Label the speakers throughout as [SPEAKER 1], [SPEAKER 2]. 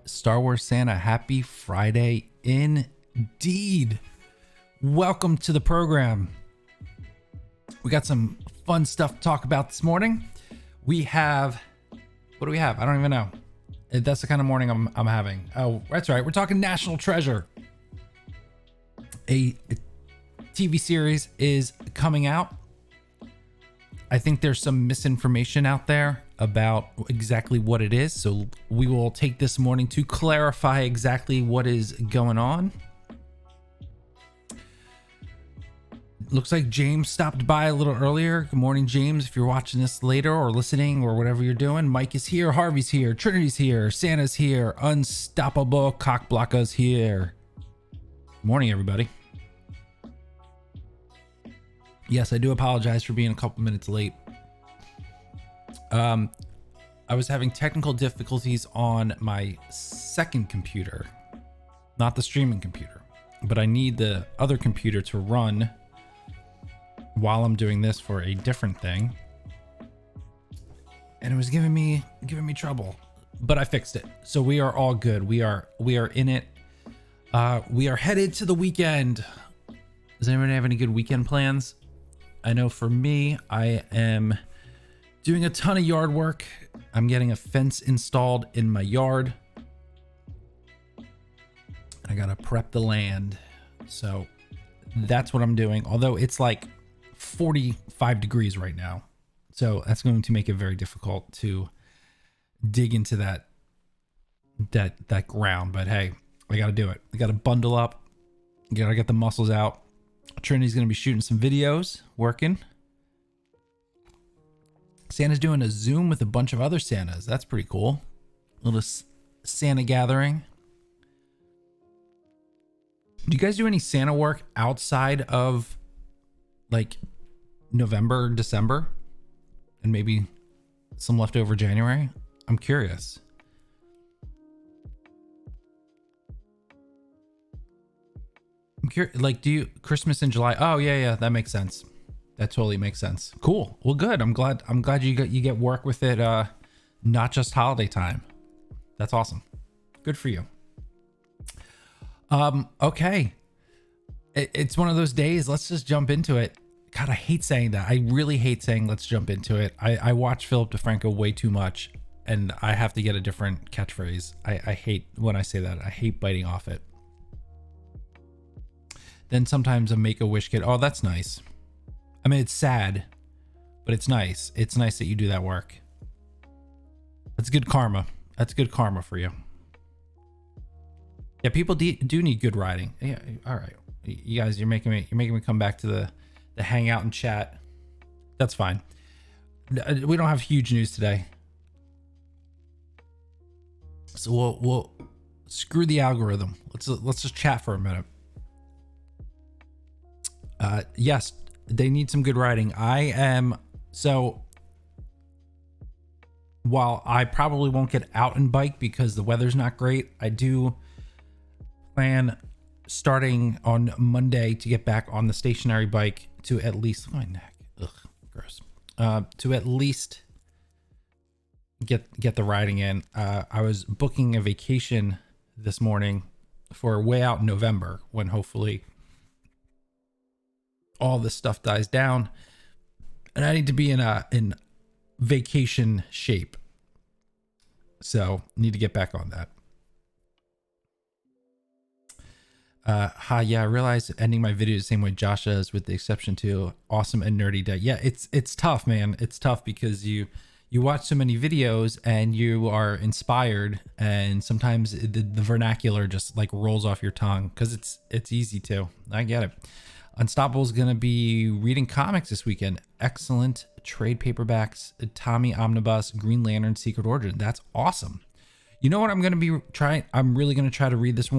[SPEAKER 1] Star Wars Santa, happy Friday indeed. Welcome to the program. We got some fun stuff to talk about this morning. We have, what do we have? I don't even know. That's the kind of morning I'm having. Oh, that's right. We're talking National Treasure. A TV series is coming out. I think there's some misinformation out there about exactly what it is. So we will take this morning to clarify exactly what is going on. Looks like James stopped by a little earlier. Good morning, James. If you're watching this later or listening or whatever you're doing, Mike is here, Harvey's here, Trinity's here, Santa's here, Unstoppable Cockblocker's here. Morning, everybody. Yes, I do apologize for being a couple minutes late. I was having technical difficulties on my second computer, not the streaming computer, but I need the other computer to run while I'm doing this for a different thing. And it was giving me trouble, but I fixed it. So we are all good. We are in it. We are headed to the weekend. Does anyone have any good weekend plans? I know for me, I am doing a ton of yard work. I'm getting a fence installed in my yard. I gotta prep the land. So that's what I'm doing. Although it's like 45 degrees right now. So that's going to make it very difficult to dig into that ground. But hey, I gotta do it. I gotta bundle up. I gotta get the muscles out. Trinity's gonna be shooting some videos, working. Santa's doing a Zoom with a bunch of other Santas. That's pretty cool. A little Santa gathering. Do you guys do any Santa work outside of like November, December, and maybe some leftover January? I'm curious. Like, do you Christmas in July? Oh yeah, that makes sense. That totally makes sense. Cool. Well, good. I'm glad you get work with it. Not just holiday time. That's awesome. Good for you. Okay. It's one of those days. Let's just jump into it. God, I hate saying that. I really hate saying let's jump into it. I watch Philip DeFranco way too much, and I have to get a different catchphrase. I hate when I say that. I hate biting off it. Then sometimes a Make-A-Wish kid. Oh, that's nice. I mean, it's sad, but it's nice. It's nice that you do that work. That's good karma. That's good karma for you. Yeah, people do need good writing. Yeah, all right. You guys, you're making me come back to the hangout and chat. That's fine. We don't have huge news today, so we'll screw the algorithm. Let's just chat for a minute. Yes, they need some good writing. While I probably won't get out and bike because the weather's not great, I do plan starting on Monday to get back on the stationary bike to at least, my neck, ugh, gross, to at least get the riding in. I was booking a vacation this morning for way out in November when hopefully all this stuff dies down, and I need to be in vacation shape. So need to get back on that. Yeah, I realized ending my video the same way Josh does, with the exception to awesome and nerdy day. Yeah, it's tough, man. It's tough because you watch so many videos and you are inspired, and sometimes the vernacular just like rolls off your tongue because it's easy to. I get it. Unstoppable is going to be reading comics this weekend. Excellent trade paperbacks, Tommy Omnibus, Green Lantern, Secret Origin. That's awesome. You know what I'm going to be trying? I'm really going to try to read this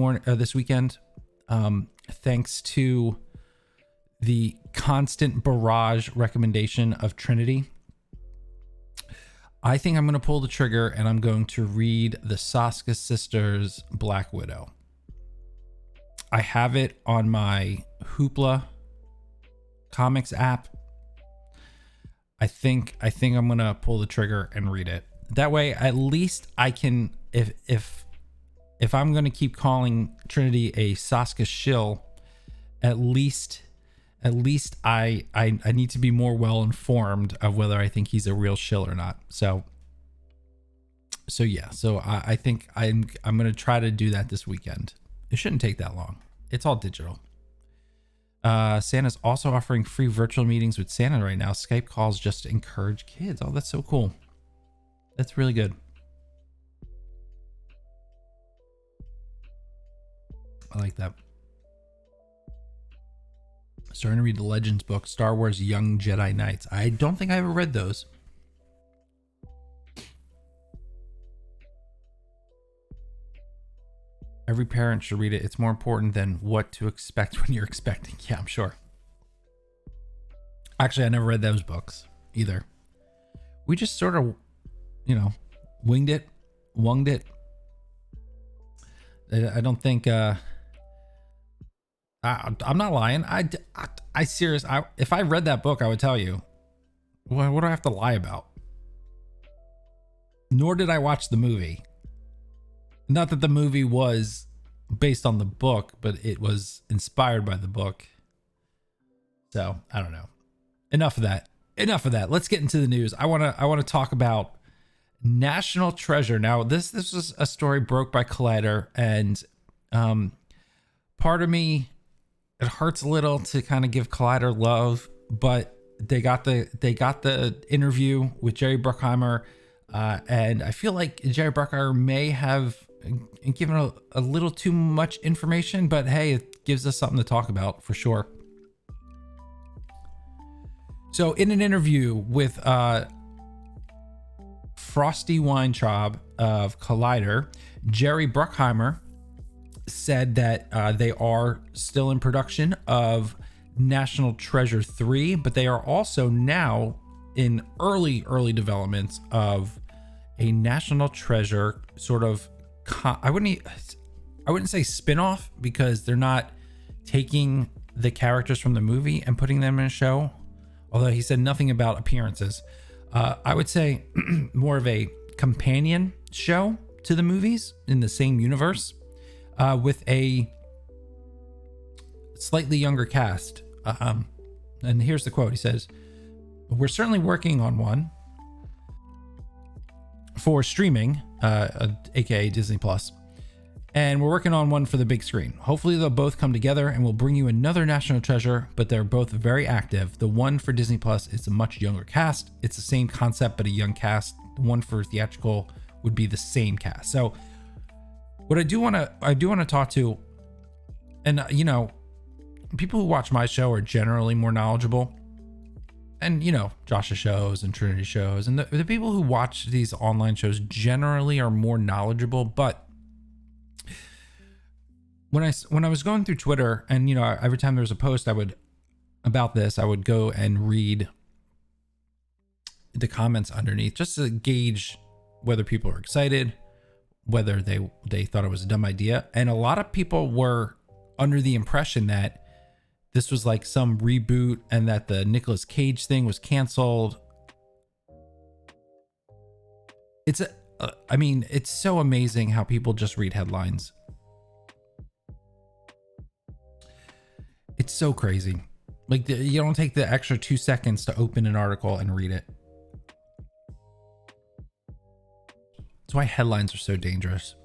[SPEAKER 1] weekend. Thanks to the constant barrage recommendation of Trinity. I think I'm going to pull the trigger and I'm going to read the Saska Sisters Black Widow. I have it on my Hoopla comics app. I think I'm gonna pull the trigger and read it. That way, at least I can, if if I'm going to keep calling Trinity a Saska shill, at least I need to be more well informed of whether I think he's a real shill or not. So yeah, so I think I'm going to try to do that this weekend. It shouldn't take that long. It's all digital. Santa's also offering free virtual meetings with Santa right now. Skype calls just to encourage kids. Oh, that's so cool. That's really good. I like that. Starting to read the Legends book, Star Wars Young Jedi Knights. I don't think I ever read those. Every parent should read it. It's more important than what to expect when you're expecting. Yeah, I'm sure. Actually, I never read those books either. We just sort of, winged it, wunged it. I don't think, I'm not lying. I serious. If I read that book, I would tell you. What do I have to lie about? Nor did I watch the movie. Not that the movie was based on the book, but it was inspired by the book. So I don't know. Enough of that. Let's get into the news. I want to talk about National Treasure. Now, this was a story broke by Collider, and part of me, it hurts a little to kind of give Collider love, but they got the interview with Jerry Bruckheimer, and I feel like Jerry Bruckheimer may have given a little too much information, but hey, it gives us something to talk about for sure. So in an interview with Frosty Weintraub of Collider, Jerry Bruckheimer said that they are still in production of National Treasure 3, but they are also now in early developments of a National Treasure sort of, I wouldn't say spin-off, because they're not taking the characters from the movie and putting them in a show, although he said nothing about appearances. I would say more of a companion show to the movies in the same universe, with a slightly younger cast. And here's the quote. He says, "We're certainly working on one for streaming, aka Disney Plus, and we're working on one for the big screen. Hopefully they'll both come together and we'll bring you another National Treasure, but they're both very active. The one for Disney Plus is a much younger cast. It's the same concept, but a young cast. The one for theatrical would be the same cast." So what I do want to talk to, and people who watch my show are generally more knowledgeable, and Josh's shows and Trinity shows, and the people who watch these online shows generally are more knowledgeable. But when I was going through Twitter, and every time there was a post about this, I would go and read the comments underneath just to gauge whether people are excited, whether they thought it was a dumb idea. And a lot of people were under the impression that this was like some reboot and that the Nicolas Cage thing was canceled. It's so amazing how people just read headlines. It's so crazy. Like, you don't take the extra 2 seconds to open an article and read it. That's why headlines are so dangerous.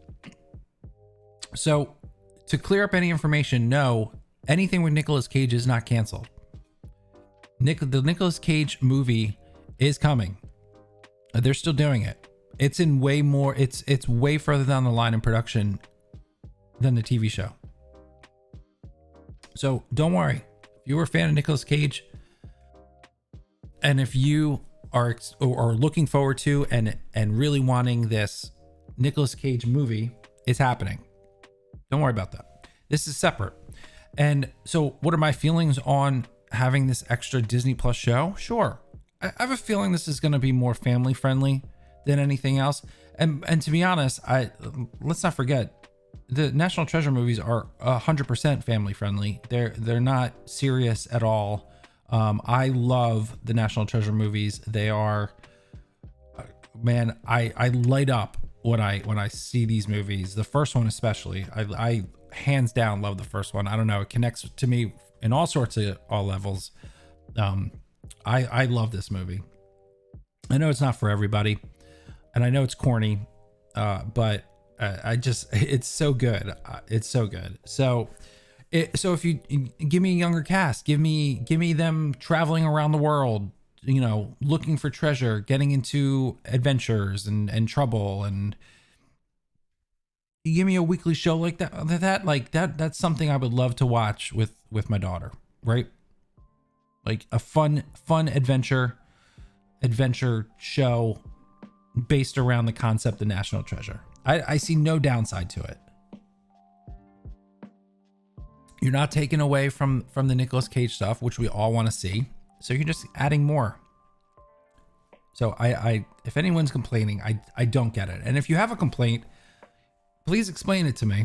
[SPEAKER 1] So, to clear up any information, no, anything with Nicolas Cage is not canceled. The Nicolas Cage movie is coming. They're still doing it. It's in way more. It's way further down the line in production than the TV show. So don't worry. If you were a fan of Nicolas Cage, and if you are looking forward to and really wanting this Nicolas Cage movie, it's happening. Don't worry about that. This is separate. And so what are my feelings on having this extra Disney Plus show? Sure. I have a feeling this is going to be more family friendly than anything else. And to be honest, let's not forget, the National Treasure movies are 100% family friendly. They're not serious at all. I love the National Treasure movies. They are, man, I light up when I see these movies. The first one especially, I hands down love the first one. I don't know, it connects to me in all sorts of all levels. I love this movie. I know it's not for everybody, and I know it's corny, but I just, it's so good. It's so good. So if you give me a younger cast, give me them traveling around the world, you know, looking for treasure, getting into adventures and trouble, and you give me a weekly show like that's something I would love to watch with my daughter, right? Like a fun adventure show based around the concept of National Treasure. I see no downside to it. You're not taking away from the Nicolas Cage stuff, which we all want to see. So you're just adding more. So I if anyone's complaining, I don't get it. And if you have a complaint, please explain it to me,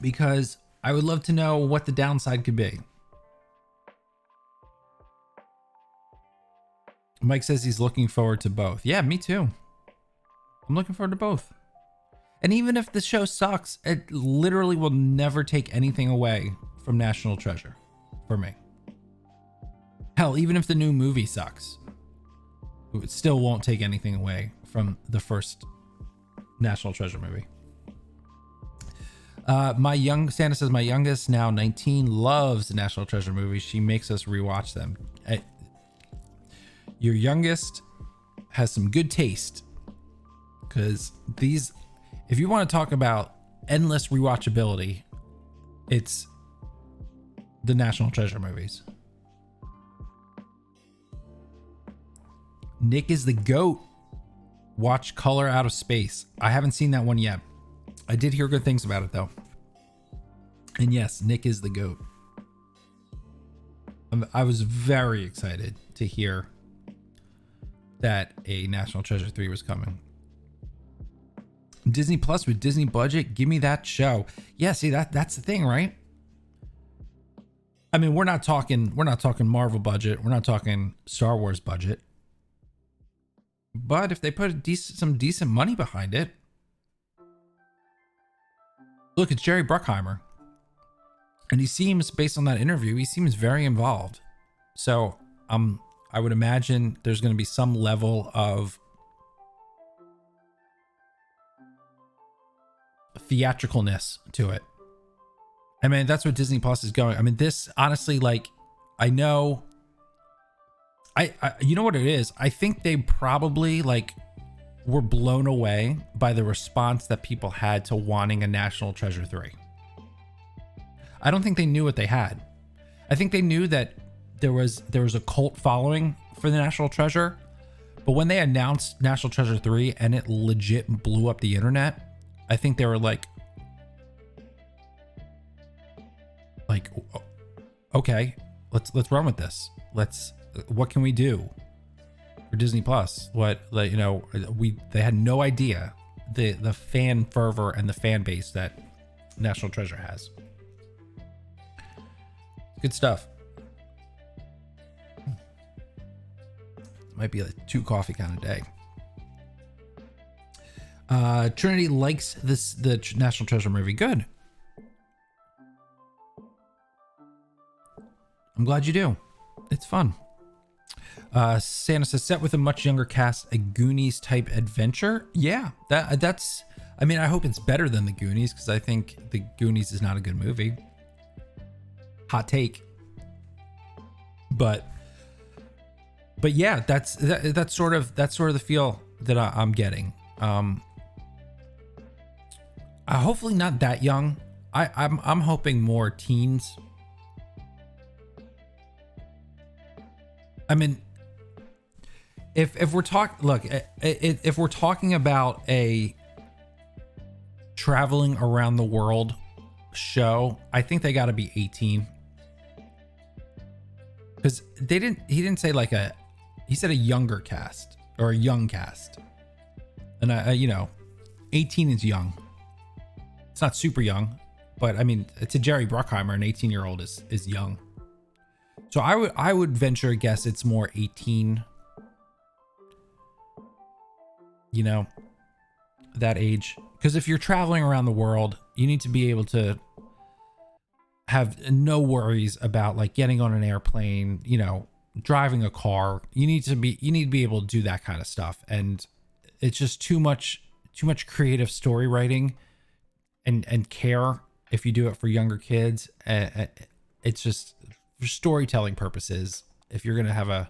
[SPEAKER 1] because I would love to know what the downside could be. Mike says he's looking forward to both. Yeah, me too. I'm looking forward to both. And even if the show sucks, it literally will never take anything away from National Treasure for me. Hell, even if the new movie sucks, it still won't take anything away from the first National Treasure movie. Santa says my youngest, now 19, loves the National Treasure movies. She makes us rewatch them. Your youngest has some good taste, because these, if you want to talk about endless rewatchability, it's the National Treasure movies. Nick is the GOAT. Watch Color Out of Space. I haven't seen that one yet. I did hear good things about it though. And yes, Nick is the GOAT. I was very excited to hear that a National Treasure 3 was coming. Disney Plus with Disney budget, give me that show. Yeah, see, that's the thing, right? I mean, we're not talking Marvel budget, we're not talking Star Wars budget. But if they put some decent money behind it, look, it's Jerry Bruckheimer, and he seems, based on that interview, he seems very involved. So I would imagine there's going to be some level of theatricalness to it. I mean, that's what Disney Plus is going. I mean, this honestly, like, I know. I you know what it is? I think they probably were blown away by the response that people had to wanting a National Treasure 3. I don't think they knew what they had. I think they knew that there was a cult following for the National Treasure, but when they announced National Treasure 3 and it legit blew up the internet, I think they were like, okay, let's run with this. What can we do for Disney Plus? They had no idea the fan fervor and the fan base that National Treasure has. Good stuff. Might be like 2 coffee kind of day. Trinity likes the National Treasure movie. Good. I'm glad you do. It's fun. Santa says, set with a much younger cast, a Goonies type adventure. Yeah, that's. I mean, I hope it's better than the Goonies, because I think the Goonies is not a good movie. Hot take. But yeah, that's sort of the feel that I'm getting. Hopefully not that young. I'm hoping more teens. I mean, if we're if we're talking about a traveling around the world show, I think they got to be 18, because he didn't say he said a younger cast or a young cast, and 18 is young. It's not super young, but I mean, it's a Jerry Bruckheimer, an 18-year-old is young. So I would venture a guess it's more 18. that age, because if you're traveling around the world, you need to be able to have no worries about like getting on an airplane, you know, driving a car. You need to be able to do that kind of stuff. And it's just too much creative story writing and care if you do it for younger kids. It's just for storytelling purposes. If you're gonna have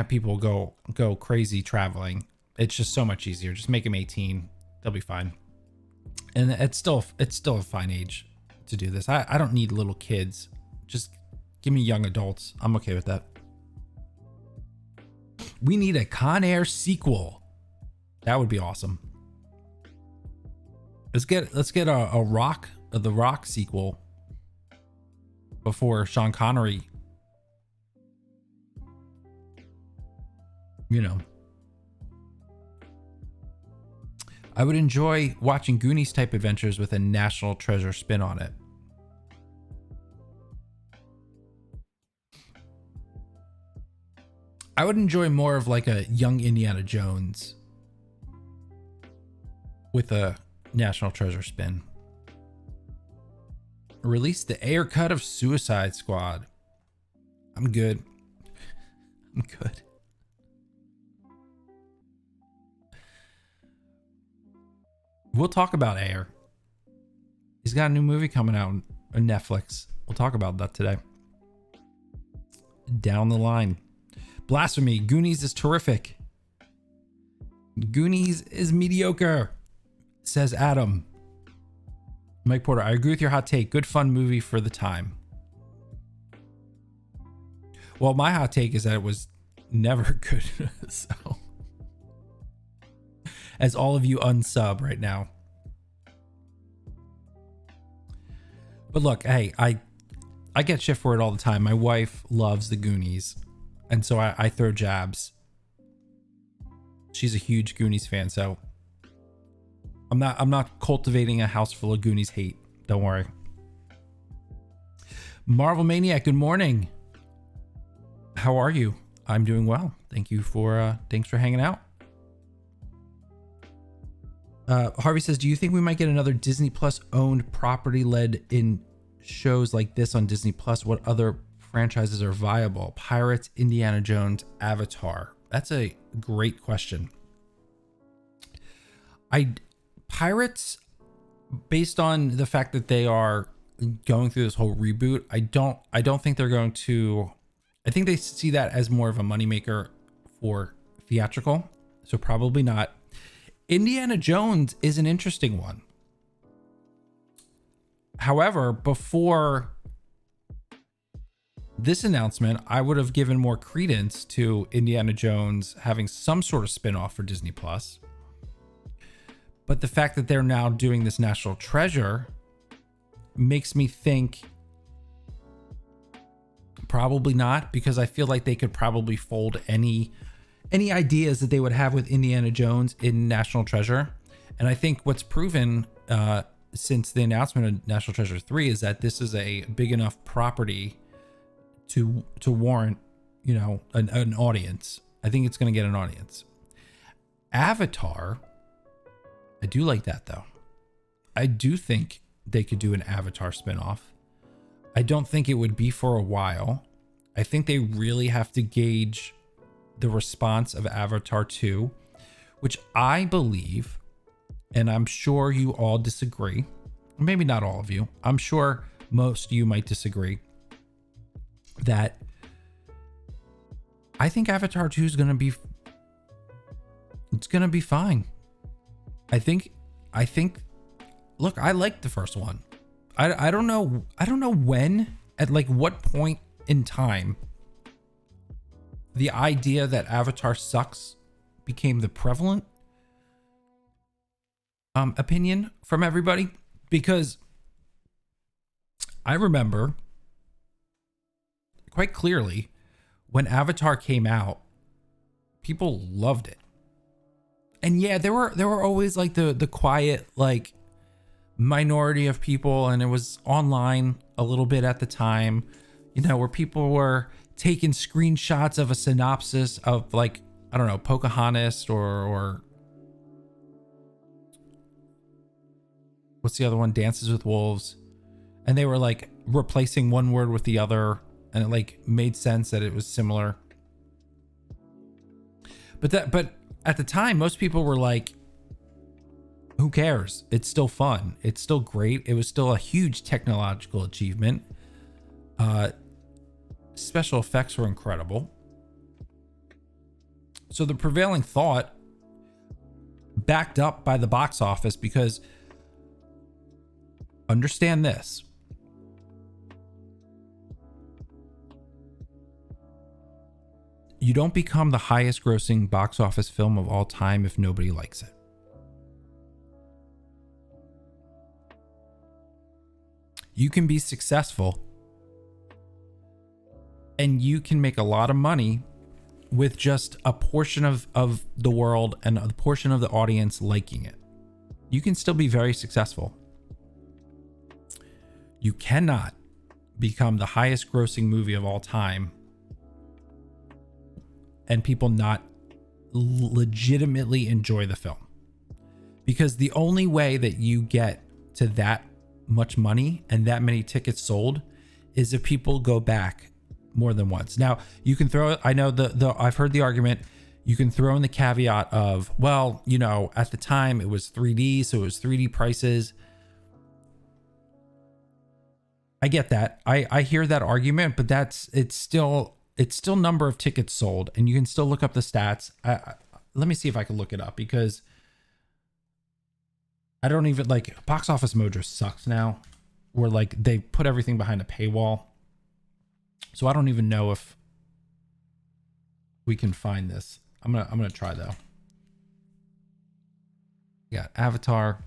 [SPEAKER 1] people go crazy traveling, it's just so much easier. Just make them 18, they'll be fine. And it's still a fine age to do this. I don't need little kids. Just give me young adults. I'm okay with that. We need a Con Air sequel. That would be awesome. Let's get the Rock sequel before Sean Connery, you know. I would enjoy watching Goonies type adventures with a National Treasure spin on it. I would enjoy more of like a young Indiana Jones with a National Treasure spin. Release the AYER cut of Suicide Squad. I'm good. I'm good. We'll talk about AYER. He's got a new movie coming out on Netflix. We'll talk about that today. Down the line. Blasphemy. Goonies is terrific. Goonies is mediocre, says Adam. Mike Porter, I agree with your hot take. Good fun movie for the time. Well, my hot take is that it was never good. So, as all of you unsub right now. But look, hey, I get shit for it all the time. My wife loves the Goonies, and so I throw jabs. She's a huge Goonies fan, so I'm not cultivating a house full of Goonies hate. Don't worry. Marvel Maniac, good morning. How are you? I'm doing well. Thanks for hanging out. Harvey says, do you think we might get another Disney Plus owned property led in shows like this on Disney Plus? What other franchises are viable? Pirates, Indiana Jones, Avatar. That's a great question. Pirates, based on the fact that they are going through this whole reboot, I don't think they're going to. I think they see that as more of a moneymaker for theatrical, so probably not. Indiana Jones is an interesting one. However, before this announcement, I would have given more credence to Indiana Jones having some sort of spin-off for Disney Plus. But the fact that they're now doing this National Treasure makes me think probably not, because I feel like they could probably fold any ideas that they would have with Indiana Jones in National Treasure. And I think what's proven since the announcement of National Treasure 3 is that this is a big enough property to warrant, you know, an audience. I think it's going to get an audience. Avatar, I do like that though. I do think they could do an Avatar spinoff. I don't think it would be for a while. I think they really have to gauge the response of Avatar 2, which I believe, and I'm sure you all disagree, maybe not all of you, I'm sure most of you might disagree, that I think Avatar 2 is going to be, it's going to be fine. I think, look, I liked the first one. I don't know when, at like what point in time the idea that Avatar sucks became the prevalent opinion from everybody, because I remember quite clearly when Avatar came out, people loved it. And yeah, there were always like the quiet like minority of people, and it was online a little bit at the time, you know, where people were taking screenshots of a synopsis of like I don't know, Pocahontas or what's the other one? Dances with Wolves. And they were like replacing one word with the other, and it like made sense that it was similar. But at the time, most people were like, who cares? It's still fun. It's still great. It was still a huge technological achievement. Special effects were incredible. So the prevailing thought, backed up by the box office, because understand this. You don't become the highest grossing box office film of all time if nobody likes it. You can be successful and you can make a lot of money with just a portion of the world and a portion of the audience liking it. You can still be very successful. You cannot become the highest grossing movie of all time and people not legitimately enjoy the film. Because the only way that you get to that much money and that many tickets sold is if people go back more than once. Now, you can throw, I know I've heard the argument, you can throw in the caveat of, well, you know, at the time it was 3D, so it was 3D prices. I get that. I hear that argument, but it's still number of tickets sold, and you can still look up the stats. Let me see if I can look it up, because I don't even, like, Box Office Mojo sucks now, where like they put everything behind a paywall. So I don't even know if we can find this. I'm gonna try though. We got Avatar.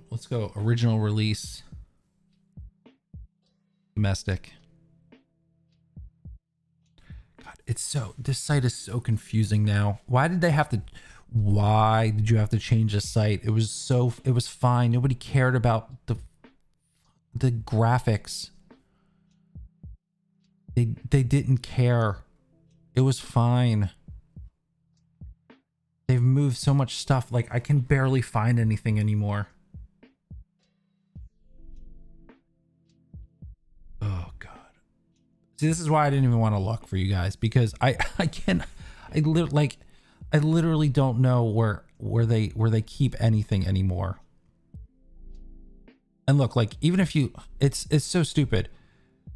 [SPEAKER 1] Let's go original release. Domestic. God, this site is so confusing now. Why did you have to change the site? It was fine. Nobody cared about the graphics. They didn't care. It was fine. They've moved so much stuff. Like, I can barely find anything anymore. Oh God. See, this is why I didn't even want to look for you guys, because I literally don't know where they keep anything anymore. And look, like, even if you, it's so stupid.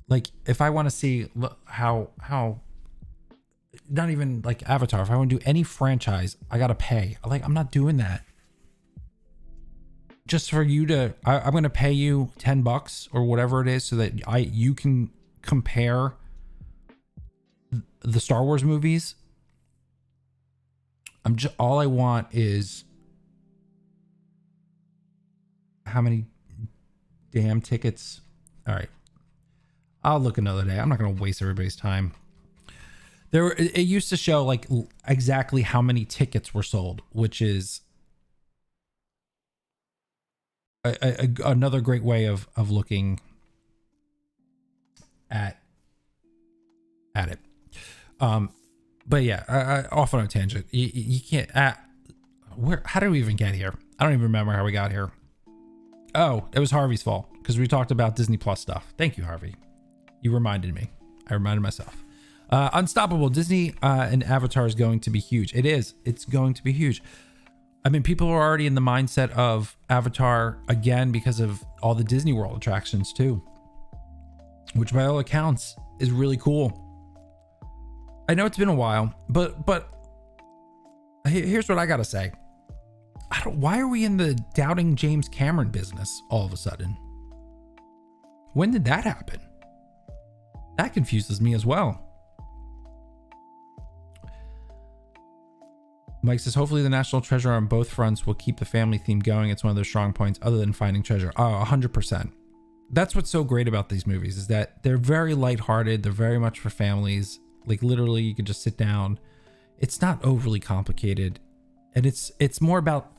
[SPEAKER 1] Like, if I want to see how not even like Avatar, if I want to do any franchise, I gotta pay. Like, I'm not doing that. Just for you to, I'm gonna pay you $10 or whatever it is, so that you can compare the Star Wars movies. All I want is how many damn tickets. All right, I'll look another day. I'm not gonna waste everybody's time. It used to show like exactly how many tickets were sold, which is another great way of looking at it. But yeah, off on a tangent. You can't. How did we even get here? I don't even remember how we got here. Oh, it was Harvey's fault, because we talked about Disney Plus stuff. Thank you, Harvey. You reminded me. I reminded myself. Unstoppable. Disney and Avatar is going to be huge. It is. It's going to be huge. I mean, people are already in the mindset of Avatar again because of all the Disney World attractions too, which by all accounts is really cool. I know it's been a while, but here's what I gotta say. Why are we in the doubting James Cameron business all of a sudden? When did that happen? That confuses me as well. Mike says, hopefully the National Treasure on both fronts will keep the family theme going. It's one of their strong points other than finding treasure. Oh, 100%. That's what's so great about these movies, is that they're very lighthearted. They're very much for families. Like, literally, you could just sit down. It's not overly complicated. And it's more about,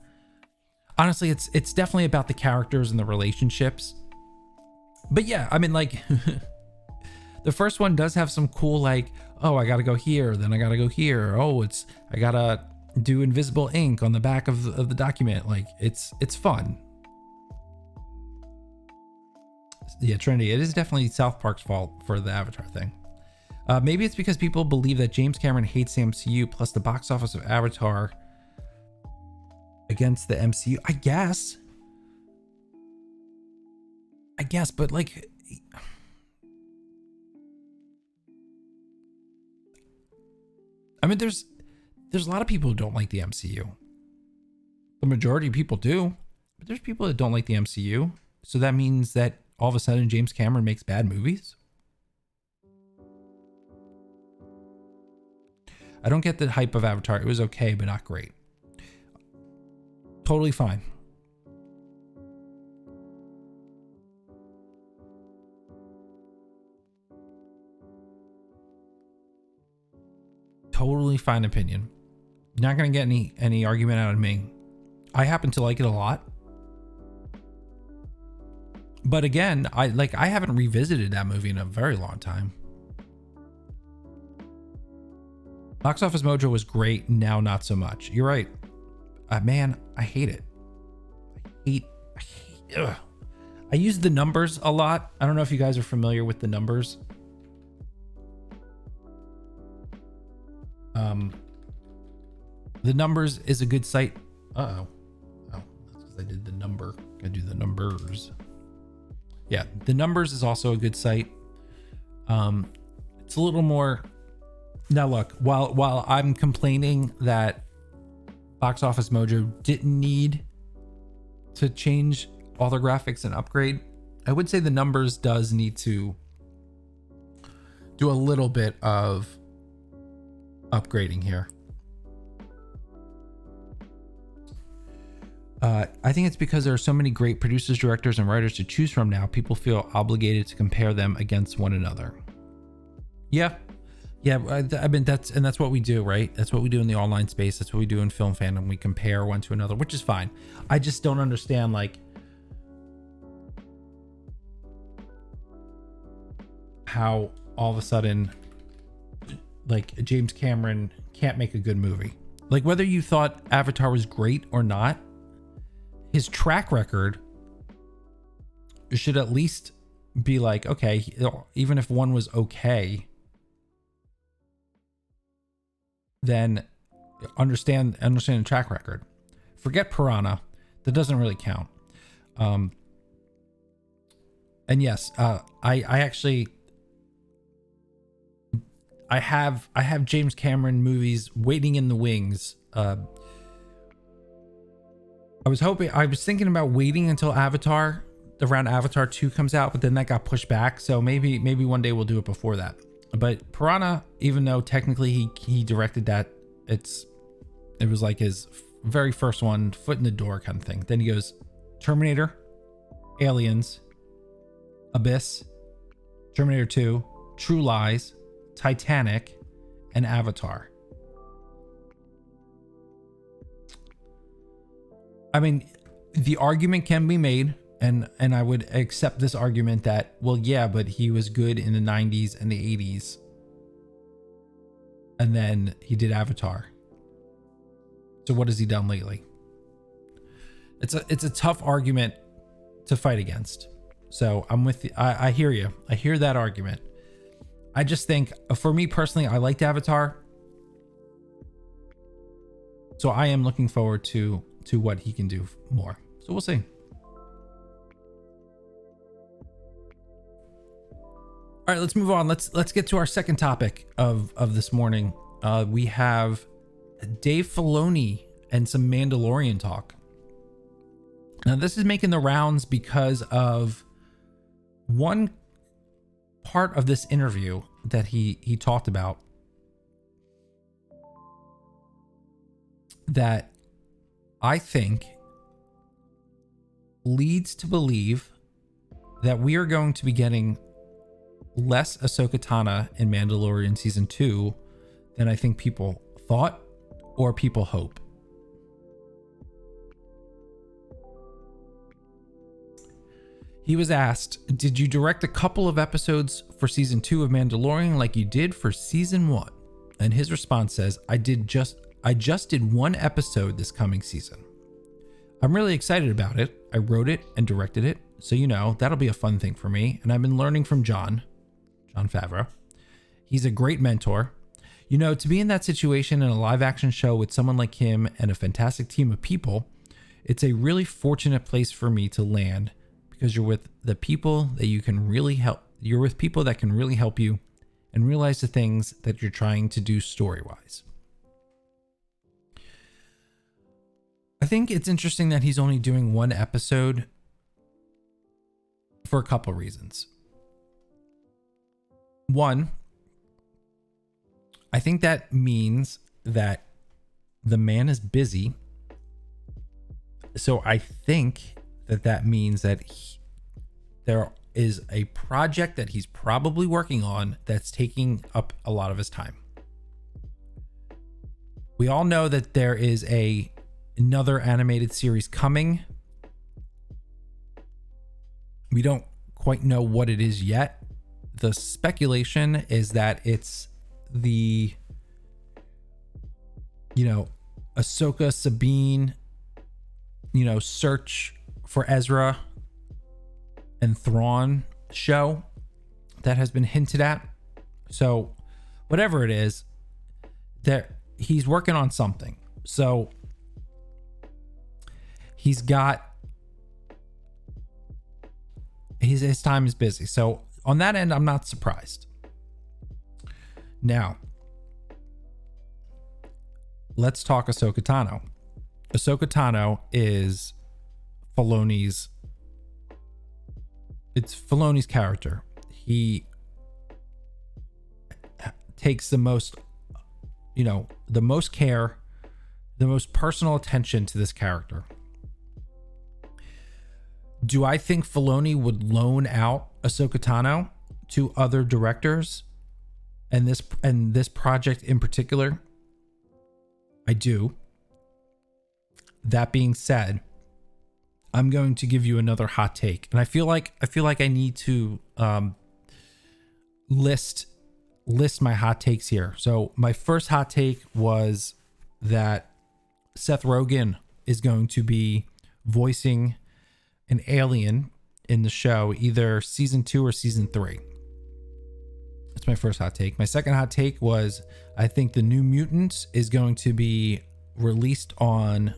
[SPEAKER 1] honestly, it's definitely about the characters and the relationships. But yeah, I mean, like, The first one does have some cool, like, oh, I gotta go here, then I gotta go here. Oh, I gotta do invisible ink on the back of the document. Like, it's fun. Yeah, Trinity, it is definitely South Park's fault for the Avatar thing. Maybe it's because people believe that James Cameron hates the MCU plus the box office of Avatar against the MCU. I guess, but like, I mean, there's a lot of people who don't like the MCU. The majority of people do, but there's people that don't like the MCU. So that means that all of a sudden James Cameron makes bad movies. I don't get the hype of Avatar. It was okay, but not great. Totally fine. Totally fine opinion. You're not gonna get any argument out of me. I happen to like it a lot. But again, I haven't revisited that movie in a very long time. Box Office Mojo was great, now not so much. You're right. Man, I hate it. Ugh. I use the numbers a lot. I don't know if you guys are familiar with the numbers. The numbers is a good site. Oh, that's because I did the number. I do the numbers. Yeah, the numbers is also a good site. It's a little more. Now look, while I'm complaining that Box Office Mojo didn't need to change all their graphics and upgrade, I would say the numbers does need to do a little bit of upgrading here. I think it's because there are so many great producers, directors, and writers to choose from now. People feel obligated to compare them against one another. Yeah, I mean that's what we do, right? That's what we do in the online space. That's what we do in film fandom. We compare one to another, which is fine. I just don't understand, like, how all of a sudden, like, James Cameron can't make a good movie. Like, whether you thought Avatar was great or not, his track record should at least be like, okay, even if one was okay, then understand the track record. Forget Piranha, that doesn't really count. And yes, I actually have James Cameron movies waiting in the wings. I was thinking about waiting until around Avatar 2 comes out, but then that got pushed back. So maybe one day we'll do it before that. But Piranha, even though technically he directed that, it was like his very first one, foot in the door kind of thing. Then he goes Terminator, Aliens, Abyss, Terminator 2, True Lies, Titanic, and Avatar. I mean, the argument can be made, and I would accept this argument that, well, yeah, but he was good in the 90s and the 80s. And then he did Avatar. So what has he done lately? It's a tough argument to fight against. So I'm with you. I hear you. I hear that argument. I just think, for me personally, I liked Avatar. So I am looking forward to what he can do more. So we'll see. All right, let's move on. Let's get to our second topic of this morning. We have Dave Filoni and some Mandalorian talk. Now, this is making the rounds because of one part of this interview that he talked about that I think leads to believe that we are going to be getting less Ahsoka Tano in Mandalorian season 2 than I think people thought or people hope. He was asked, did you direct a couple of episodes for season 2 of Mandalorian like you did for season 1? And his response says, I just did one episode this coming season. I'm really excited about it. I wrote it and directed it, so that'll be a fun thing for me. And I've been learning from Jon Favreau. He's a great mentor. To be in that situation in a live action show with someone like him and a fantastic team of people, it's a really fortunate place for me to land, because you're with the people that you can really help. You're with people that can really help you and realize the things that you're trying to do story-wise. I think it's interesting that he's only doing one episode for a couple of reasons. One, I think that means that the man is busy. So I think that means that there is a project that he's probably working on that's taking up a lot of his time. We all know that there is another animated series coming. We don't quite know what it is yet. The speculation is that it's the, Ahsoka, Sabine, search for Ezra and Thrawn show that has been hinted at. So whatever it is, he's working on something. So he's got his time is busy. So on that end, I'm not surprised. Now, let's talk Ahoska Tano. Ahoska Tano is Filoni's character. He takes the most care, the most personal attention to this character. Do I think Filoni would loan out Ahoska Tano to other directors and this project in particular? I do. That being said, I'm going to give you another hot take, and I feel like I need to list my hot takes here. So my first hot take was that Seth Rogen is going to be voicing an alien in the show, either season 2 or season 3. That's my first hot take. My second hot take was I think the New Mutants is going to be released on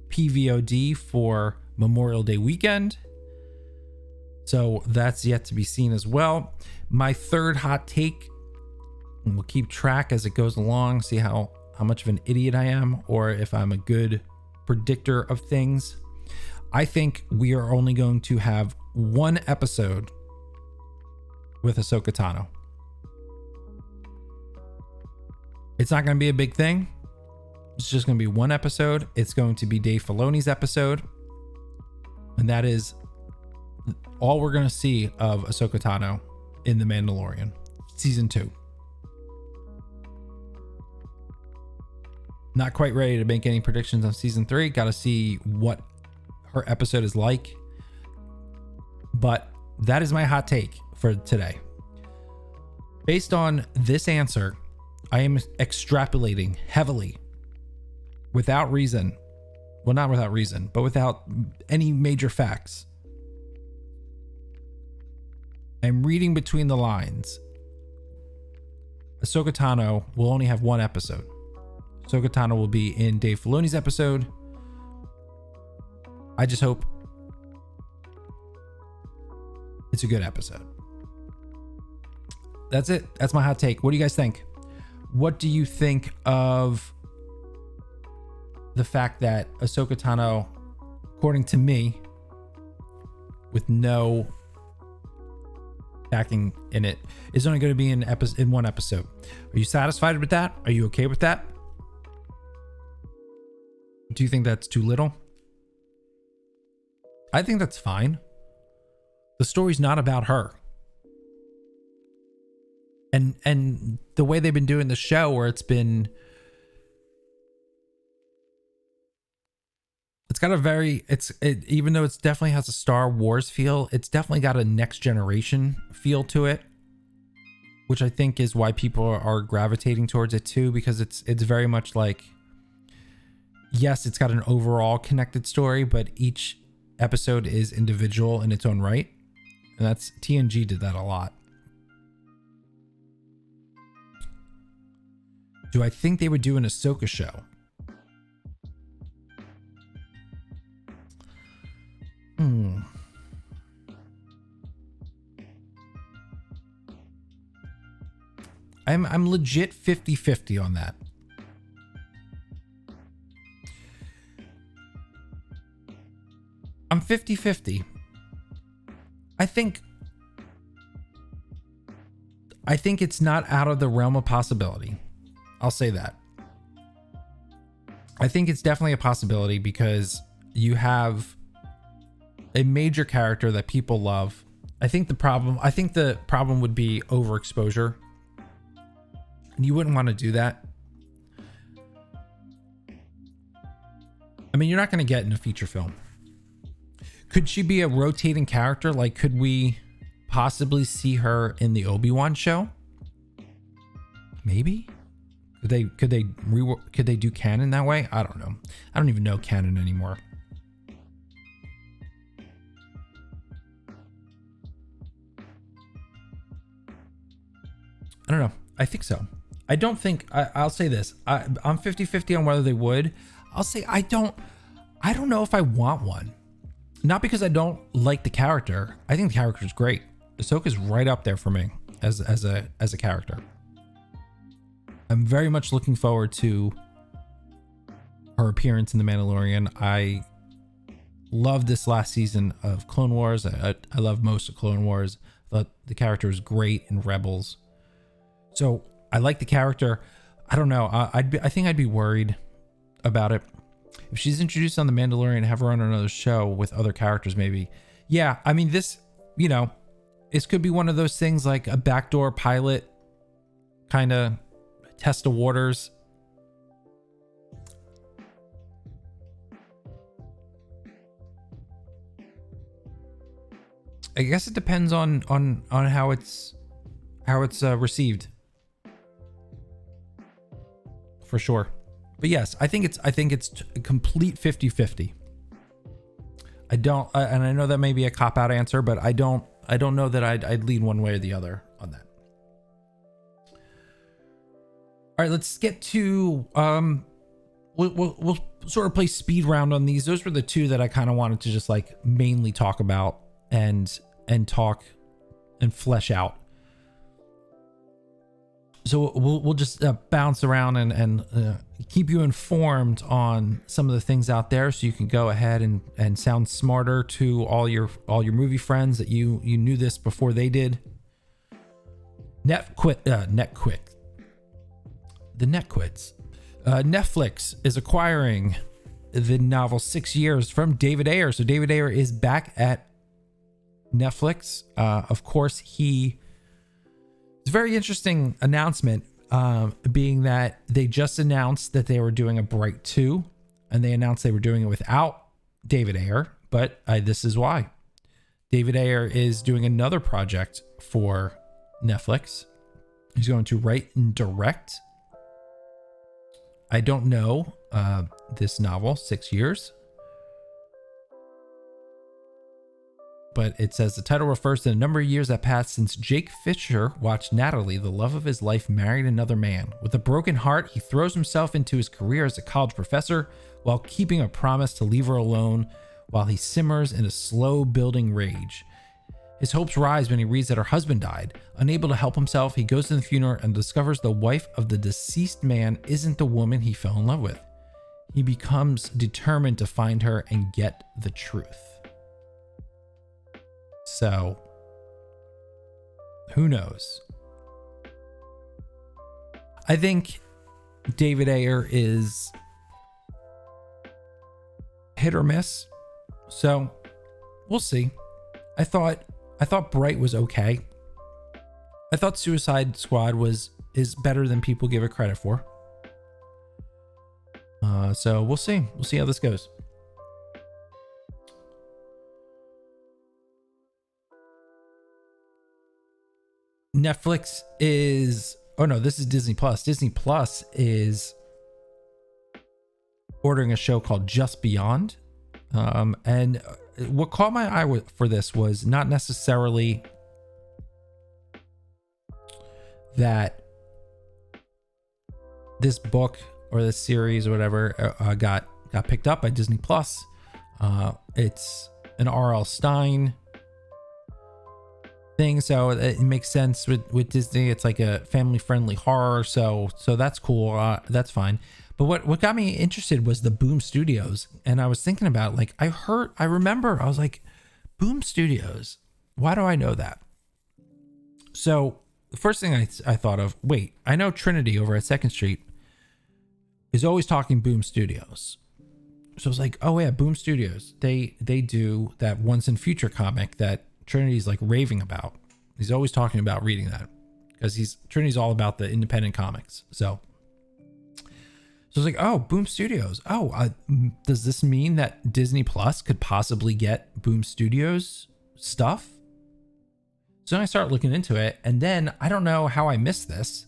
[SPEAKER 1] PVOD for Memorial Day weekend. So that's yet to be seen as well. My third hot take, and we'll keep track as it goes along, see how much of an idiot I am or if I'm a good predictor of things. I think we are only going to have one episode with Ahoska Tano. It's not going to be a big thing. It's just going to be one episode. It's going to be Dave Filoni's episode. And that is all we're going to see of Ahoska Tano in The Mandalorian season 2. Not quite ready to make any predictions on season 3. Got to see what her episode is like. But that is my hot take for today. Based on this answer, I am extrapolating heavily without reason. Well, not without reason, but without any major facts. I'm reading between the lines. Ahoska Tano will only have one episode. Ahoska Tano will be in Dave Filoni's episode. I just hope it's a good episode. That's it. That's my hot take. What do you guys think? What do you think of the fact that Ahoska Tano, according to me, with no backing in it, is only going to be in one episode? Are you satisfied with that? Are you okay with that? Do you think that's too little? I think that's fine. The story's not about her. And the way they've been doing the show, where it's been It's got a very, even though it's definitely has a Star Wars feel, it's definitely got a next generation feel to it, which I think is why people are gravitating towards it too, because it's very much like, yes, it's got an overall connected story, but each episode is individual in its own right. And that's TNG did that a lot. Do I think they would do an Ahsoka show? I'm legit 50-50 on that. I'm 50-50. I think it's not out of the realm of possibility. I'll say that. I think it's definitely a possibility because you have a major character that people love. I think the problem would be overexposure. And you wouldn't want to do that. I mean, you're not going to get in a feature film. Could she be a rotating character? Like, could we possibly see her in the Obi-Wan show? Maybe. Could they do canon that way? I don't know. I don't even know canon anymore. I don't know. I think so. I don't think I'll say this. I'm 50-50 on whether they would. I'll say I don't know if I want one. Not because I don't like the character. I think the character is great. Ahsoka's right up there for me as a character. I'm very much looking forward to her appearance in The Mandalorian. I love this last season of Clone Wars. I love most of Clone Wars. Thought the character is great in Rebels. So I like the character. I don't know. I think I'd be worried about it. If she's introduced on The Mandalorian, have her on another show with other characters, maybe. Yeah, I mean, this could be one of those things like a backdoor pilot kind of test of waters. I guess it depends on how it's received. For sure. But yes, I think it's a complete 50-50. And I know that may be a cop-out answer, but I don't know that I'd lean one way or the other on that. All right, let's get to we'll sort of play speed round on these. Those were the two that I kind of wanted to just like mainly talk about and talk and flesh out. So we'll just bounce around and keep you informed on some of the things out there, so you can go ahead and sound smarter to all your movie friends that you knew this before they did. Netflix is acquiring the novel 6 Years from David Ayer. So David Ayer is back at Netflix. Of course, it's a very interesting announcement, being that they just announced that they were doing a Bright 2, and they announced they were doing it without David Ayer, but this is why. David Ayer is doing another project for Netflix. He's going to write and direct. I don't know this novel, 6 Years. But it says the title refers to the number of years that passed since Jake Fisher watched Natalie, the love of his life, marry another man. With a broken heart, he throws himself into his career as a college professor while keeping a promise to leave her alone while he simmers in a slow building rage. His hopes rise when he reads that her husband died. Unable to help himself, he goes to the funeral and discovers the wife of the deceased man isn't the woman he fell in love with. He becomes determined to find her and get the truth. So, who knows? I think David Ayer is hit or miss. So, we'll see. I thought Bright was okay. I thought Suicide Squad is better than people give it credit for. So we'll see. We'll see how this goes. Netflix is, oh no, this is Disney Plus. Disney Plus is ordering a show called Just Beyond. And what caught my eye for this was not necessarily that this book or this series or whatever got picked up by Disney Plus. It's an R.L. Stine thing, so it makes sense with Disney. It's like a family-friendly horror, so that's cool. That's fine. But what got me interested was the Boom Studios, and I was thinking about, like, I remember, I was like, Boom Studios, why do I know that? So the first thing I thought of, wait, I know Trinity over at 2nd Street is always talking Boom Studios. So I was like, oh yeah, Boom Studios. They do that Once and Future comic that Trinity's like raving about. He's always talking about reading that because Trinity's all about the independent comics. So I was like, oh, Boom Studios. Oh, does this mean that Disney Plus could possibly get Boom Studios stuff? So then I start looking into it, and then I don't know how I missed this.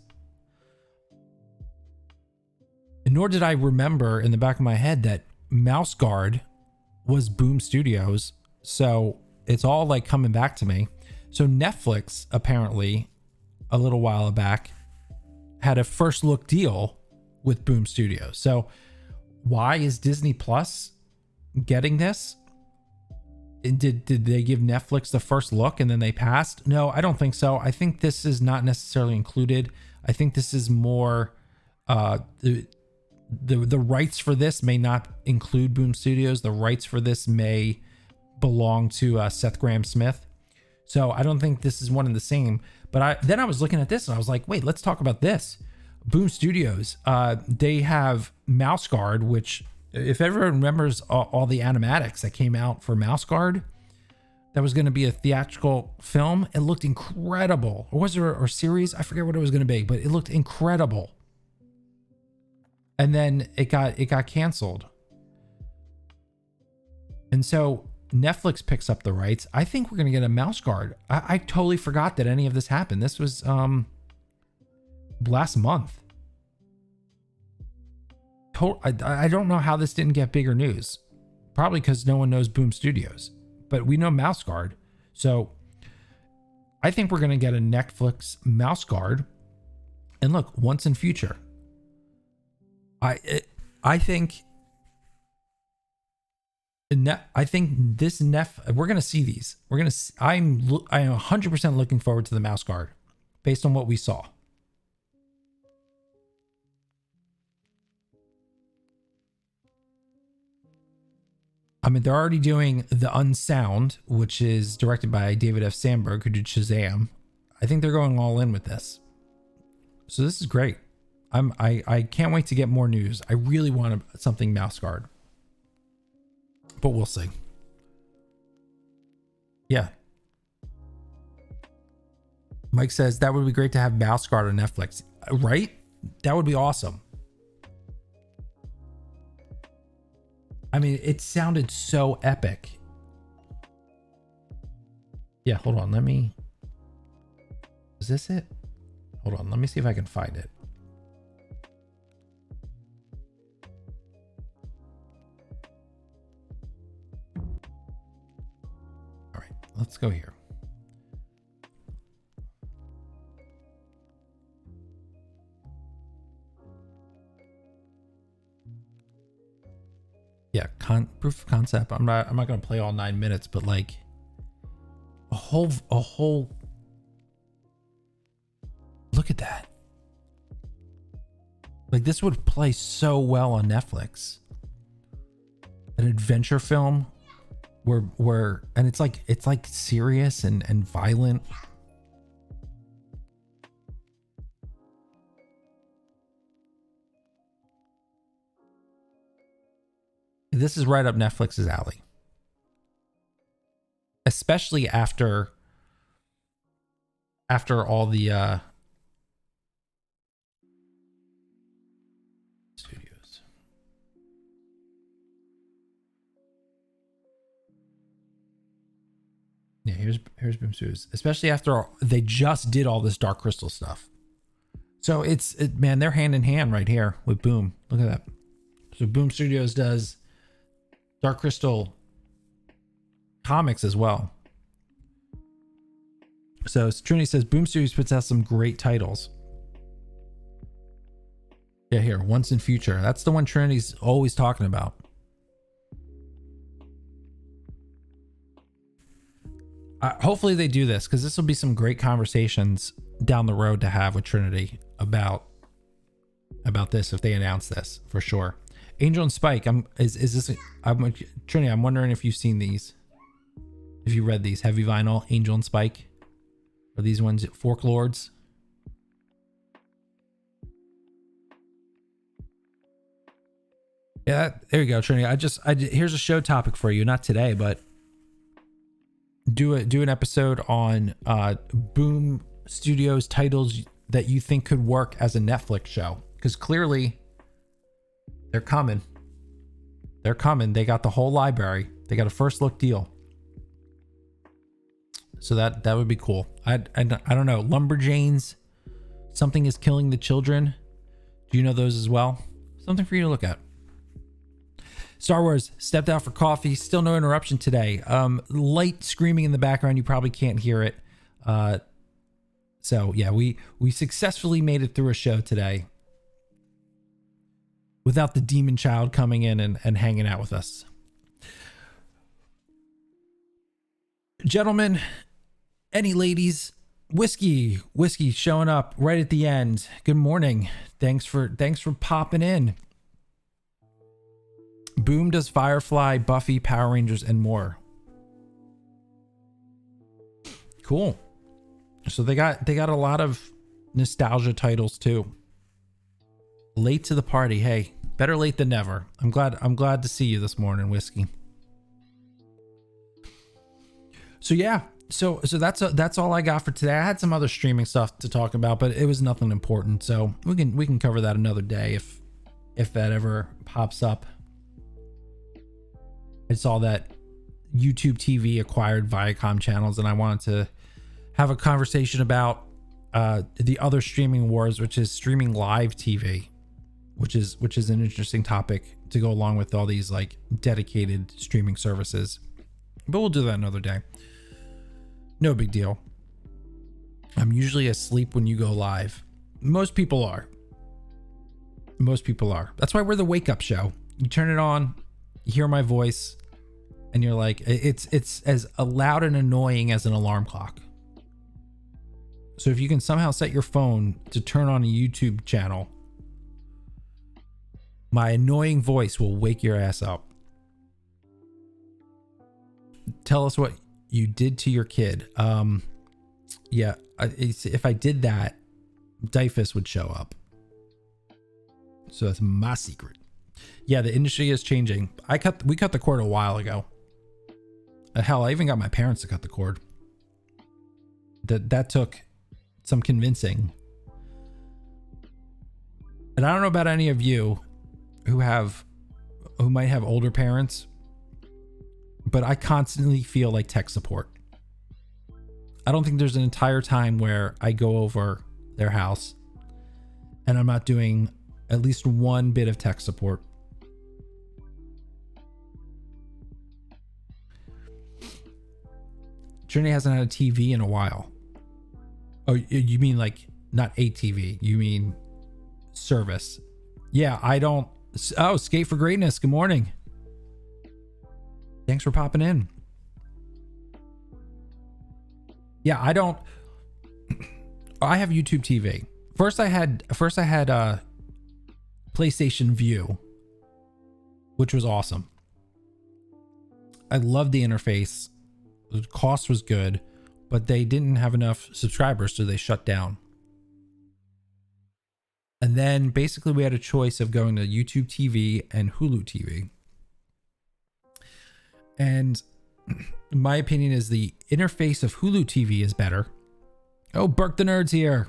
[SPEAKER 1] And nor did I remember in the back of my head that Mouse Guard was Boom Studios. So it's all like coming back to me. So Netflix apparently a little while back had a first look deal with Boom Studios. So why is Disney Plus getting this? Did they give Netflix the first look and then they passed? No, I don't think so. I think this is not necessarily included. I think this is more the rights for this may not include Boom Studios. The rights for this may belong to Seth Grahame-Smith. So I don't think this is one and the same. But then I was looking at this and I was like, wait, let's talk about this. Boom Studios, they have Mouse Guard, which, if everyone remembers all the animatics that came out for Mouse Guard, that was going to be a theatrical film. It looked incredible. Or was there a series? I forget what it was going to be, but it looked incredible. And then it got canceled. And so Netflix picks up the rights. I think we're going to get a Mouse Guard. I totally forgot that any of this happened. This was last month. I don't know how this didn't get bigger news. Probably because no one knows Boom Studios. But we know Mouse Guard. So I think we're going to get a Netflix Mouse Guard. And look, Once and Future. I think this we're going to see these. I'm 100% looking forward to the Mouse Guard based on what we saw. I mean, they're already doing The Unsound, which is directed by David F. Sandberg, who did Shazam. I think they're going all in with this. So this is great. I can't wait to get more news. I really want something Mouse Guard. But we'll see. Yeah. Mike says that would be great to have Mouse Guard on Netflix. Right? That would be awesome. I mean, it sounded so epic. Yeah, hold on. Is this it? Hold on. Let me see if I can find it. All right, let's go here. Yeah, proof of concept. I'm not gonna play all 9 minutes, but like a whole look at that. Like this would play so well on Netflix. An adventure film where and it's like serious and violent. This is right up Netflix's alley. Especially after all the studios. Yeah, here's Boom Studios, especially after they just did all this Dark Crystal stuff. So man, they're hand in hand right here with Boom. Look at that. So Boom Studios does Dark Crystal comics as well. So Trinity says Boom Studios puts out some great titles. Yeah, here, Once and Future. That's the one Trinity's always talking about. Hopefully they do this, because this will be some great conversations down the road to have with Trinity about this if they announce this, for sure. Angel and Spike, Trinity, I'm wondering if you've seen these. If you read these, Heavy Vinyl, Angel and Spike. Are these ones Fork Lords? Yeah, there you go, Trinity. Here's a show topic for you, not today, but do an episode on Boom Studios titles that you think could work as a Netflix show, because clearly they're coming. They got the whole library. They got a first look deal, so that would be cool. I don't know. Lumberjanes, Something is Killing the Children. Do you know those as well? Something for you to look at. Star Wars stepped out for coffee. Still no interruption today. Light screaming in the background. You probably can't hear it. So yeah, we successfully made it through a show today without the demon child coming in and hanging out with us. Gentlemen, any ladies, whiskey showing up right at the end. Good morning. Thanks for popping in. Boom does Firefly, Buffy, Power Rangers, and more. Cool. So they got a lot of nostalgia titles too. Late to the party. Hey, better late than never. I'm glad to see you this morning, Whiskey. So yeah, so that's all I got for today. I had some other streaming stuff to talk about, but it was nothing important. So we can cover that another day if that ever pops up. I saw that YouTube TV acquired Viacom channels, and I wanted to have a conversation about the other streaming wars, which is streaming live TV, which is an interesting topic to go along with all these like dedicated streaming services. But we'll do that another day. No big deal. I'm usually asleep when you go live. Most people are. That's why we're the wake up show. You turn it on, you hear my voice, and you're like, it's as loud and annoying as an alarm clock. So if you can somehow set your phone to turn on a YouTube channel, my annoying voice will wake your ass up. Tell us what you did to your kid. Yeah, if I did that, Dyfus would show up. So that's my secret. Yeah, the industry is changing. We cut the cord a while ago. Hell, I even got my parents to cut the cord. That took some convincing. And I don't know about any of you who might have older parents, but I constantly feel like tech support. I don't think there's an entire time where I go over their house and I'm not doing at least one bit of tech support. Trinity hasn't had a TV in a while. Oh, you mean like not a TV? You mean service? Yeah, I don't. Oh, Skate for Greatness. Good morning. Thanks for popping in. Yeah, I don't. I have YouTube TV. First I had PlayStation View, which was awesome. I loved the interface. The cost was good, but they didn't have enough subscribers, so they shut down. And then basically we had a choice of going to YouTube TV and Hulu TV. And my opinion is the interface of Hulu TV is better. Oh, Burke the Nerd's here.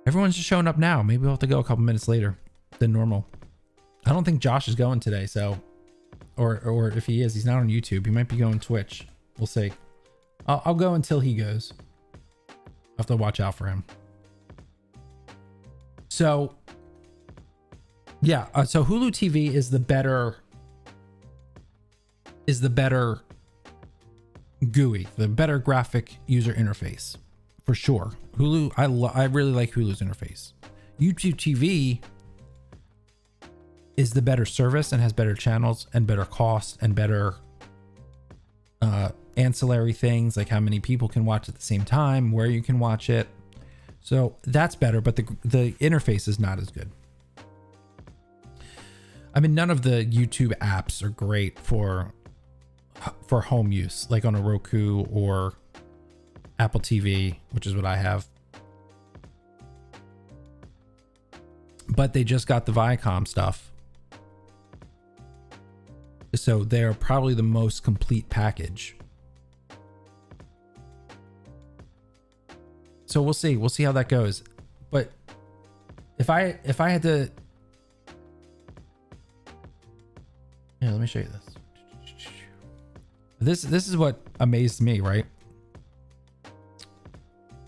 [SPEAKER 1] Everyone's just showing up now. Maybe we'll have to go a couple minutes later than normal. I don't think Josh is going today, so or if he is, he's not on YouTube. He might be going Twitch. We'll see. I'll go until he goes. I have to watch out for him. So, yeah. So Hulu TV is the better GUI, the better graphic user interface, for sure. Hulu, I really like Hulu's interface. YouTube TV is the better service and has better channels and better cost and better ancillary things like how many people can watch at the same time, where you can watch it. So that's better, but the interface is not as good. I mean, none of the YouTube apps are great for home use, like on a Roku or Apple TV, which is what I have. But they just got the Viacom stuff. So they're probably the most complete package. So we'll see. We'll see how that goes. But if I had to, yeah, let me show you this. This is what amazed me, right?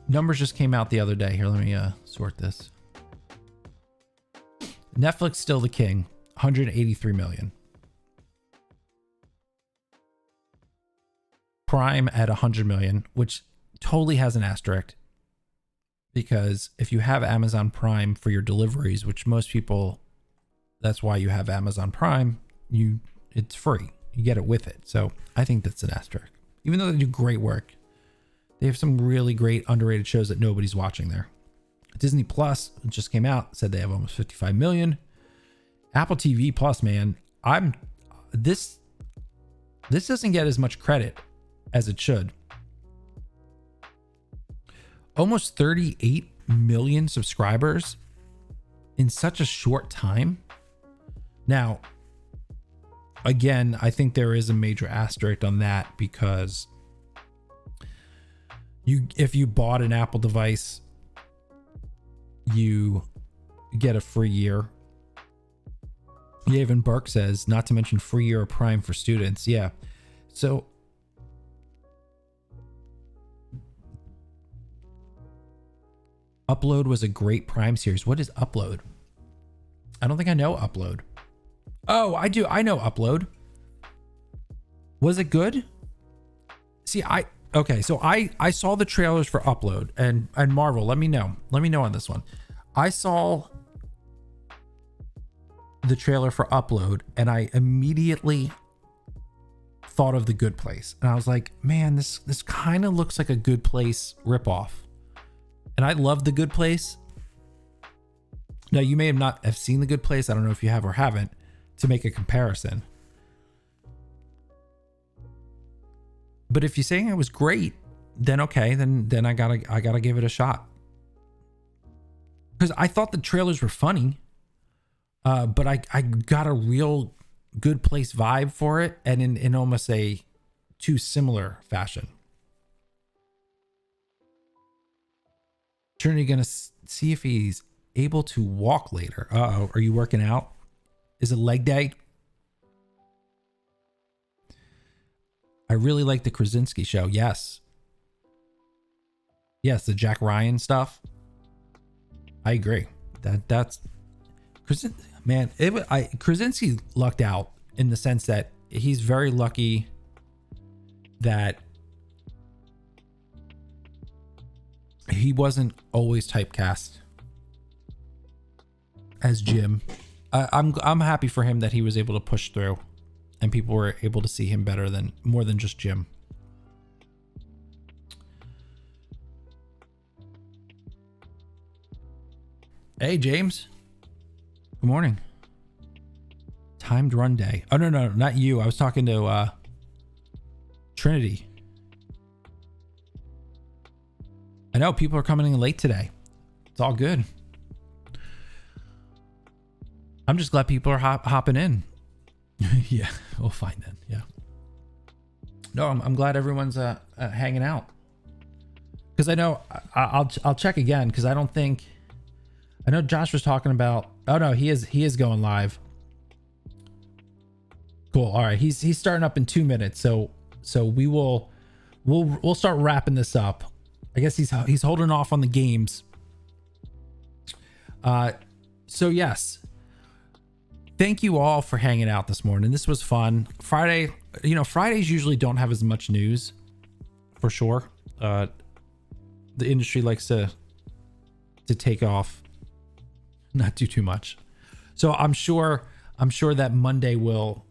[SPEAKER 1] Numbers just came out the other day. Here, let me sort this. Netflix still the king, 183 million. Prime at 100 million, which totally has an asterisk. Because if you have Amazon Prime for your deliveries, which most people, that's why you have Amazon Prime, it's free. You get it with it. So I think that's an asterisk. Even though they do great work, they have some really great underrated shows that nobody's watching there. Disney Plus, it just came out, said they have almost 55 million. Apple TV Plus, man, this doesn't get as much credit as it should. Almost 38 million subscribers in such a short time. Now, again, I think there is a major asterisk on that because if you bought an Apple device, you get a free year. Yavin Burke says, not to mention free year of Prime for students. Yeah. So Upload was a great Prime series. What is Upload? I don't think I know Upload. Oh, I do. I know Upload. Was it good? See, so I saw the trailers for Upload and Marvel. Let me know. Let me know on this one. I saw the trailer for Upload and I immediately thought of The Good Place. And I was like, man, this kind of looks like a Good Place ripoff. And I love The Good Place. Now, you may have not have seen The Good Place. I don't know if you have or haven't to make a comparison. But if you're saying it was great, then okay, then I gotta give it a shot. Because I thought the trailers were funny, but I got a real Good Place vibe for it, and in almost a too similar fashion. Trinity gonna see if he's able to walk later. Uh-oh, are you working out? Is it leg day? I really like the Krasinski show. Yes. Yes, the Jack Ryan stuff. I agree. That's man, Krasinski lucked out in the sense that he's very lucky that he wasn't always typecast as Jim. I'm happy for him that he was able to push through and people were able to see him more than just Jim. Hey, James. Good morning. Timed run day. Oh, no, not you. I was talking to Trinity. I know people are coming in late today. It's all good. I'm just glad people are hopping in. Yeah, we'll find then. Yeah. No, I'm glad everyone's hanging out. Because I know I'll check again because I know Josh was talking about. Oh no, he is going live. Cool. All right, he's starting up in 2 minutes. So we will we'll start wrapping this up. I guess he's holding off on the games. So yes, thank you all for hanging out this morning. This was fun. Friday, Fridays usually don't have as much news, for sure. The industry likes to take off, not do too much. So I'm sure that Monday will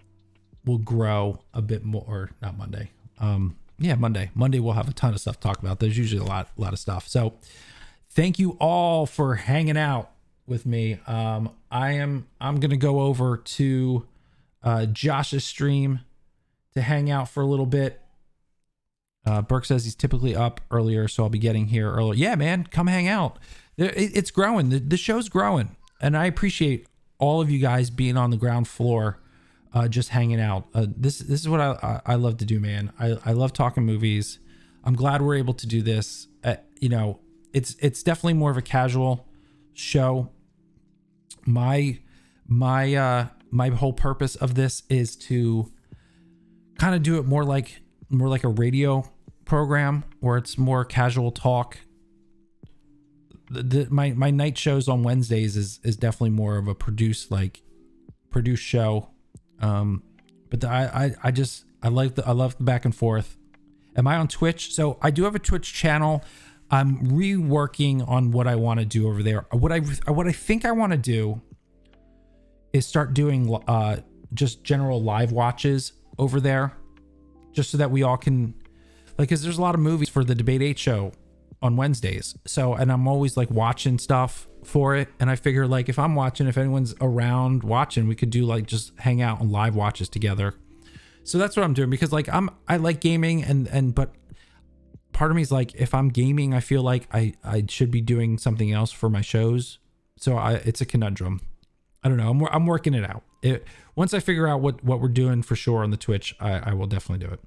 [SPEAKER 1] grow a bit more. Or not Monday. Monday we'll have a ton of stuff to talk about. There's usually a lot of stuff. So thank you all for hanging out with me. I'm gonna go over to Josh's stream to hang out for a little bit. Burke says he's typically up earlier, so I'll be getting here early. Yeah, man, come hang out. It's growing. The show's growing, and I appreciate all of you guys being on the ground floor, just hanging out. This is what I love to do, man. I love talking movies. I'm glad we're able to do this. It's definitely more of a casual show. My whole purpose of this is to kind of do it more like a radio program where it's more casual talk. My night shows on Wednesdays is definitely more of a produced show. But I love the back and forth. Am I on Twitch? So I do have a Twitch channel. I'm reworking on what I want to do over there. What I think I want to do is start doing just general live watches over there, just so that we all can, because there's a lot of movies for the Debate 8 show on Wednesdays. So, and I'm always watching stuff for it. And I figure if I'm watching, if anyone's around watching, we could do just hang out on live watches together. So that's what I'm doing, because I like gaming but part of me is if I'm gaming, I feel like I should be doing something else for my shows. So it's a conundrum. I don't know. I'm working it out. Once I figure out what we're doing for sure on the Twitch, I will definitely do it.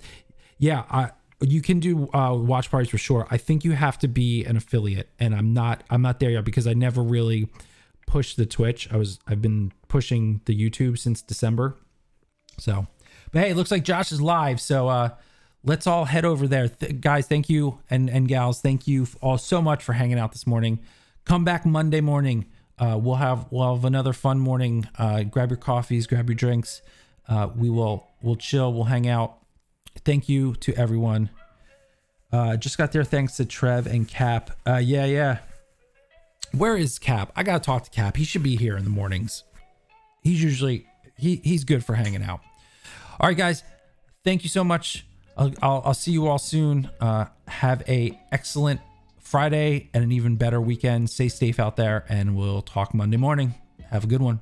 [SPEAKER 1] Yeah, you can do watch parties for sure. I think you have to be an affiliate, and I'm not there yet because I never really pushed the Twitch. I've been pushing the YouTube since December. So, but hey, it looks like Josh is live. So let's all head over there. Guys, thank you, and gals, thank you all so much for hanging out this morning. Come back Monday morning. We'll have another fun morning. Grab your coffees, grab your drinks. We'll chill, we'll hang out. Thank you to everyone. Just got there thanks to Trev and Cap. Yeah. Where is Cap? I gotta talk to Cap. He should be here in the mornings. He's usually he's good for hanging out. All right, guys. Thank you so much. I'll see you all soon. Have a excellent Friday and an even better weekend. Stay safe out there, and we'll talk Monday morning. Have a good one.